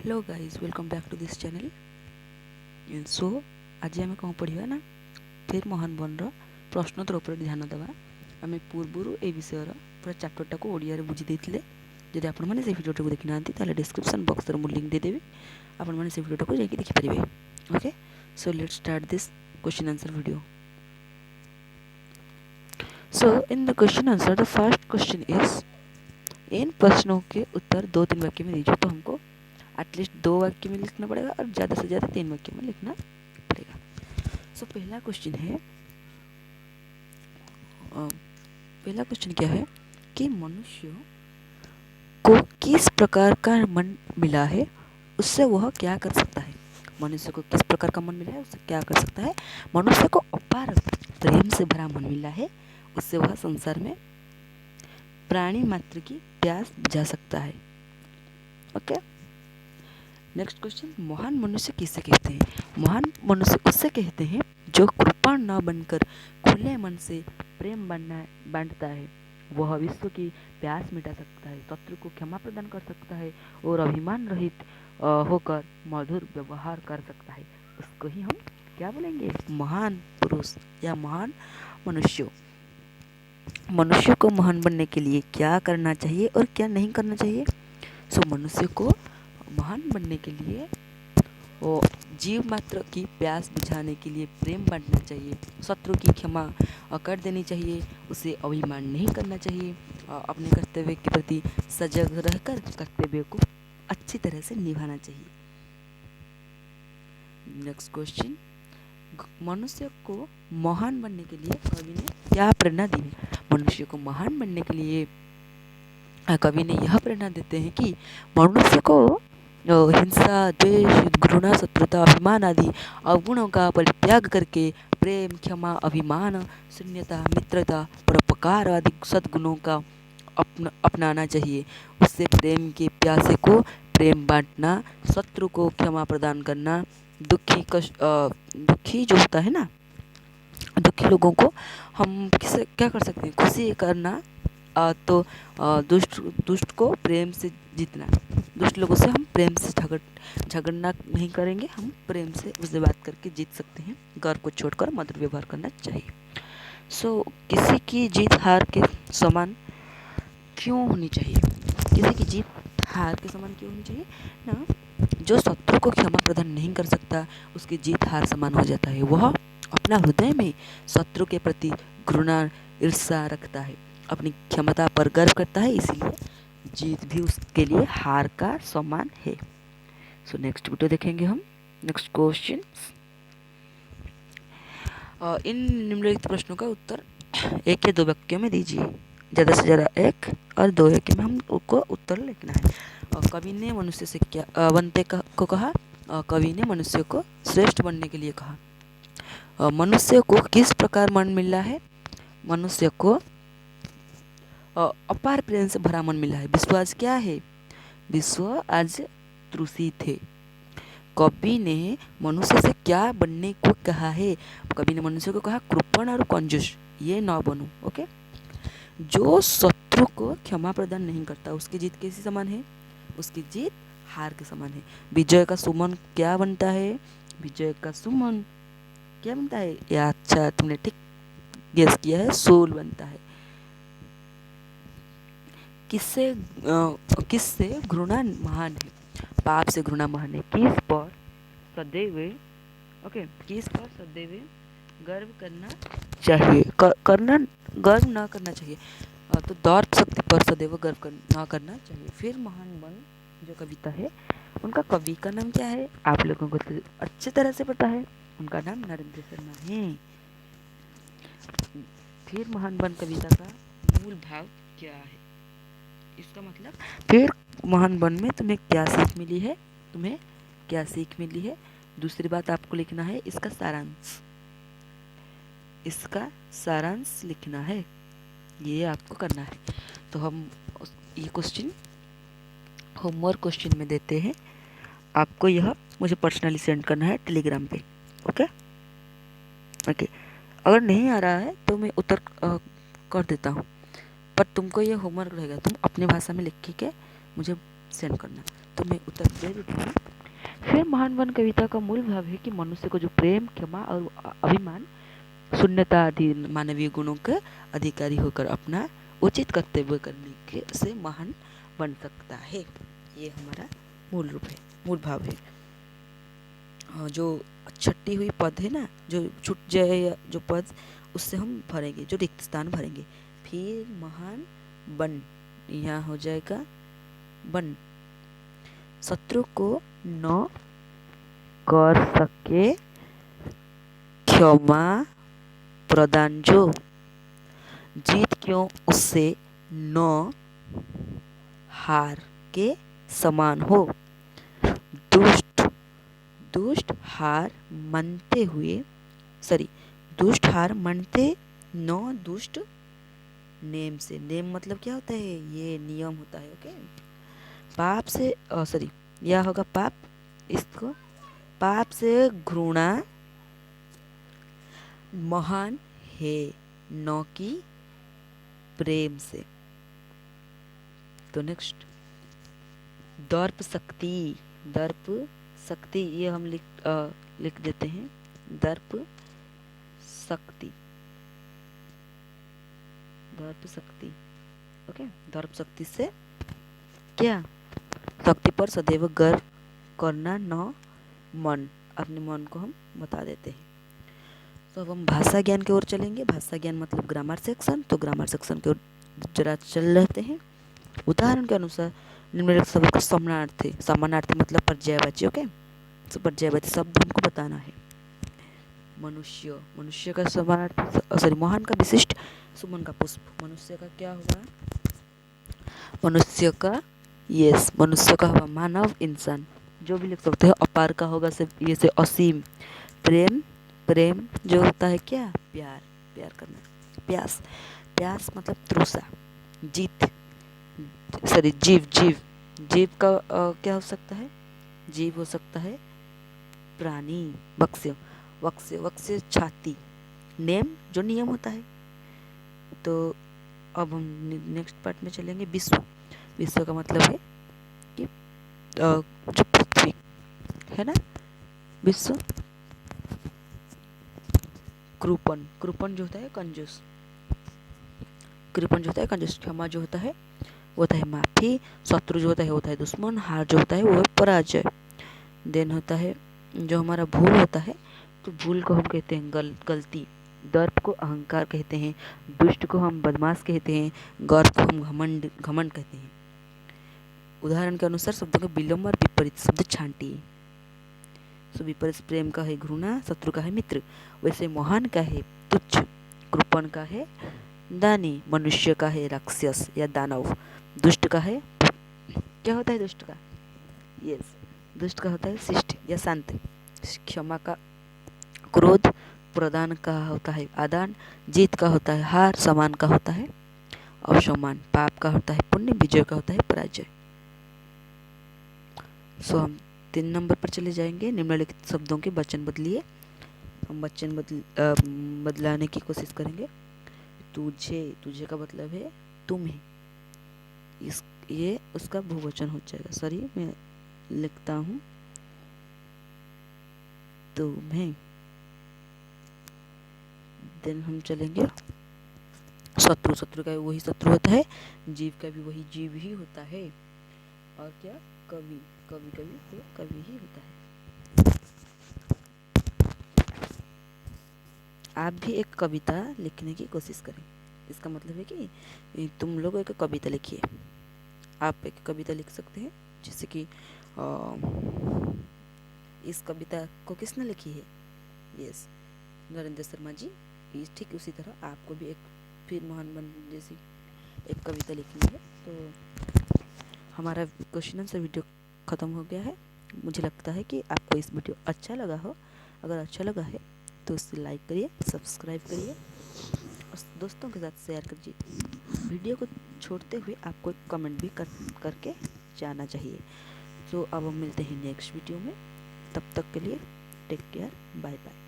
Hello guys welcome back to this channel. So आज आम कौन पढ़ा ना फिर महान बनर प्रश्नोत्तर उपर ध्यान देवा। आम पूर्वर ये विषय पूरा चैप्टरटा को ओडिया रे बुझी देथिले। जदि आपण माने से वीडियो को देखि नांती ताले डिस्क्रिप्शन बॉक्स रे मु लिंक दे देबी, आपण माने से वीडियो को जाके देखि परिबे। Okay, so let's start this question answer video. So in the question answer the first question is, इन प्रश्नों के उत्तर 2-3 वाक्य में दीजिए। तो हमको एटलीस्ट 2 वाक्य में लिखना पड़ेगा और ज़्यादा से ज़्यादा 3 वाक्य में लिखना पड़ेगा। सो पहला क्वेश्चन क्या है कि मनुष्य को किस प्रकार का मन मिला है, उससे वह क्या कर सकता है। मनुष्य को किस प्रकार का मन मिला है, उससे क्या कर सकता है। मनुष्य को अपार प्रेम से भरा मन मिला है, उससे वह संसार में प्राणी मात्र की प्यास बुझा सकता है। ओके, नेक्स्ट क्वेश्चन, महान मनुष्य किसे कहते हैं। महान मनुष्य उससे कहते हैं जो कृपण न बनकर खुले मन से प्रेम बांटता है। वह विश्व की प्यास मिटा सकता है, शत्रु को क्षमा प्रदान कर सकता है और अभिमान रहित होकर मधुर व्यवहार कर सकता है। उसको ही हम क्या बोलेंगे, महान पुरुष या महान मनुष्य। मनुष्य को महान बनने के लिए क्या करना चाहिए और क्या नहीं करना चाहिए। सो मनुष्य को महान बनने के लिए वो जीव मात्र की प्यास बुझाने के लिए प्रेम बांटना चाहिए, शत्रु की क्षमा कर देनी चाहिए, उसे अभिमान नहीं करना चाहिए, अपने कर्तव्य के प्रति सजग रहकर कर्तव्य को अच्छी तरह से निभाना चाहिए। नेक्स्ट क्वेश्चन, मनुष्य को महान बनने के लिए कवि ने क्या प्रेरणा दी है। मनुष्य को महान बनने के लिए कवि ने यह प्रेरणा देते हैं कि मनुष्य को हिंसा, द्वेष, घृणा, शत्रुता, अभिमान आदि अवगुणों का परित्याग करके प्रेम, क्षमा, अभिमान, शून्यता, मित्रता, परोपकार आदि सद्गुणों का अपनाना चाहिए। उससे प्रेम के प्यासे को प्रेम बांटना, शत्रु को क्षमा प्रदान करना, दुखी जो होता है ना, दुखी लोगों को हम किसे क्या कर सकते हैं, खुशी करना। तो दुष्ट को प्रेम से जीतना, दुष्ट लोगों से हम प्रेम से झगड़ना नहीं करेंगे, हम प्रेम से उससे बात करके जीत सकते हैं। घर को छोड़कर मधुर व्यवहार करना चाहिए। सो किसी की जीत हार के समान क्यों होनी चाहिए, किसी की जीत हार के समान क्यों होनी चाहिए ना। जो शत्रु को क्षमा प्रदान नहीं कर सकता, उसकी जीत हार समान हो जाता है। वह अपना हृदय में शत्रु के प्रति घृणा, ईर्ष्या रखता है, अपनी क्षमता पर गर्व करता है, इसलिए जीत भी उसके लिए हार का समान है। सो नेक्स्ट वीडियो देखेंगे हम। नेक्स्ट क्वेश्चन, इन निम्नलिखित प्रश्नों का उत्तर 1 या 2 वाक्यों में दीजिए। ज़्यादा से ज़्यादा 1 और 2 वाक्य में हमको उत्तर लिखना है। कवि ने मनुष्य से क्या बनते को कहा, कवि ने मनुष्य को श्रेष्ठ बनने के लिए कहा। मनुष्य को किस प्रकार मन मिला है, मनुष्य को अपार प्रेम से भरा मन मिला है। विश्व आज क्या है, विश्व आज तृषित है। कवि ने मनुष्य से क्या बनने को कहा है, कवि ने मनुष्य को कहा कृपण और कंजूस ये न बनो। ओके, जो शत्रु को क्षमा प्रदान नहीं करता, उसकी जीत कैसी समान है, उसकी जीत हार के समान है। विजय का सुमन क्या बनता है, विजय का सुमन क्या बनता है, या अच्छा तुमने ठीक गेस किया है, सोल बनता है। किससे घृणा महान है, पाप से घृणा महान है। किस पर सदैव किस पर सदैव गर्व करना चाहिए, करना गर्व ना करना चाहिए। तो दौर्प शक्ति पर सदैव गर्व ना करना चाहिए। फिर महान बन जो कविता है, उनका कवि का नाम क्या है, आप लोगों को तो अच्छी तरह से पता है, उनका नाम नरेंद्र शर्मा है। फिर महान बन कविता का मूल भाव क्या है, इसका मतलब फिर महान बन में तुम्हें क्या सीख मिली है, तुम्हें क्या सीख मिली है। दूसरी बात आपको लिखना है इसका सारांश, इसका सारांश लिखना है, ये आपको करना है। तो हम ये क्वेश्चन होमवर्क क्वेश्चन में देते हैं, आपको यह मुझे पर्सनली सेंड करना है टेलीग्राम पे। ओके, अगर नहीं आ रहा है तो मैं उत्तर कर देता हूँ, पर तुमको ये होमवर्क रहेगा, तुम अपनी भाषा में लिख के मुझे सेंड करना। तो मैं उत्तर दे देती हूँ। फिर महान वन कविता का मूल भाव है कि मनुष्य को जो प्रेम, क्षमा और अभिमान, शून्यता आदि मानवीय गुणों के अधिकारी होकर अपना उचित कर्तव्य करने के से महान बन सकता है। ये हमारा मूल रूप है, मूल भाव है। जो छट्टी हुई पद है ना, जो छूट जाए जो पद, उससे हम भरेंगे, जो रिक्त स्थान भरेंगे। फिर महान बन, यहाँ हो जाएगा बन। शत्रु को न कर सके क्षमा प्रदान जो, जीत क्यों उससे न हार के समान हो। दुष्ट दुष्ट हार मानते हुए, दुष्ट हार मानते न दुष्ट नेम से। नेम मतलब क्या होता है? ये नियम होता है। ओके, पाप से यह होगा पाप। इसको पाप से घृणा महान है, न कि प्रेम से। तो नेक्स्ट, दर्प शक्ति। दर्प शक्ति ये हम लिख देते हैं, दर्प शक्ति। दर्प शक्ति, ओके। दर्प शक्ति से क्या? शक्ति पर सदैव गर्व करना, न मन, अपने मन को हम बता देते हैं। तो अब हम भाषा ज्ञान की ओर चलेंगे। भाषा ज्ञान मतलब ग्रामर सेक्शन। तो ग्रामर सेक्शन की ओर जरा चल रहते हैं। उदाहरण के अनुसार निम्नलिखित शब्द का समानार्थी, समानार्थी मतलब पर्यायवाची। ओके, तो पर्यायवाची शब्द हमको बताना है। मनुष्य, मनुष्य का समानार्थी, महान का विशिष्ट, सुमन का पुष्प। मनुष्य का क्या होगा? मनुष्य का, यस, मनुष्य का होगा मानव, इंसान, जो भी लिख सकते हैं। अपार का होगा सिर्फ ये से असीम। प्रेम, प्रेम जो होता है क्या? प्यार, प्यार करना। प्यास, प्यास मतलब तृषा। जीत, जीव, जीव, जीव का क्या हो सकता है? जीव हो सकता है प्राणी। वक्स्य, वक्स्य, वक्स्य छाती। नेम जो नियम होता है। तो अब हम नेक्स्ट पार्ट में चलेंगे। विश्व, विश्व का मतलब है कि जो पृथ्वी है ना, विश्व। कृपण, कृपण जो होता है कंजूस। कृपण जो होता है कंजूस। क्षमा जो होता है वो होता है माफी। शत्रु जो होता है दुश्मन। हार जो होता है वो है पराजय। देन होता है जो हमारा भूल होता है, तो भूल को हम कहते हैं गलती। दर्प को अहंकार कहते हैं। दुष्ट को हम बदमाश कहते हैं। गर्व को हम घमंड, घमंड कहते हैं। उदाहरण के अनुसार शब्दों के विलोम और विपरीत शब्द छांटिए। तो विपरीत प्रेम का है घृणा, शत्रु का है मित्र। वैसे महान का है तुच्छ, कृपण का है दानी, मनुष्य का है राक्षस या दानव, दुष्ट का है, क्या होता है दुष्ट का? यस, दुष्ट का होता है शिष्ट या शांत। क्षमा का क्रोध, प्रदान का होता है आदान, जीत का होता है हार, समान का होता है अवसमान, पाप का होता है पुण्य, विजय का होता है पराजय। सो हम 3 नंबर पर चले जाएंगे। निम्नलिखित शब्दों के वचन बदलिए। हम वचन बदलाने की कोशिश करेंगे। तुझे, तुझे का मतलब है तुम्हें। ये उसका बहुवचन हो जाएगा। सॉरी, मैं लिखता हूँ तुम्हें। देन हम चलेंगे शत्रु, शत्रु का वही शत्रु होता है। जीव का भी वही जीव ही होता है। और क्या? कवि, कवि कवि तो कवि ही होता है। आप भी एक कविता लिखने की कोशिश करें। इसका मतलब है कि तुम लोग एक कविता लिखिए। आप एक कविता लिख सकते हैं, जैसे कि इस कविता को किसने लिखी है? यस, नरेंद्र शर्मा जी। ठीक उसी तरह आपको भी एक फिर महान बन जैसी एक कविता लिखनी है। तो हमारा क्वेश्चन आंसर वीडियो ख़त्म हो गया है। मुझे लगता है कि आपको इस वीडियो अच्छा लगा हो। अगर अच्छा लगा है तो इसे लाइक करिए, सब्सक्राइब करिए और दोस्तों के साथ शेयर करिए। वीडियो को छोड़ते हुए आपको एक कमेंट भी करके जाना चाहिए। तो अब हम मिलते हैं नेक्स्ट वीडियो में। तब तक के लिए टेक केयर, बाय बाय।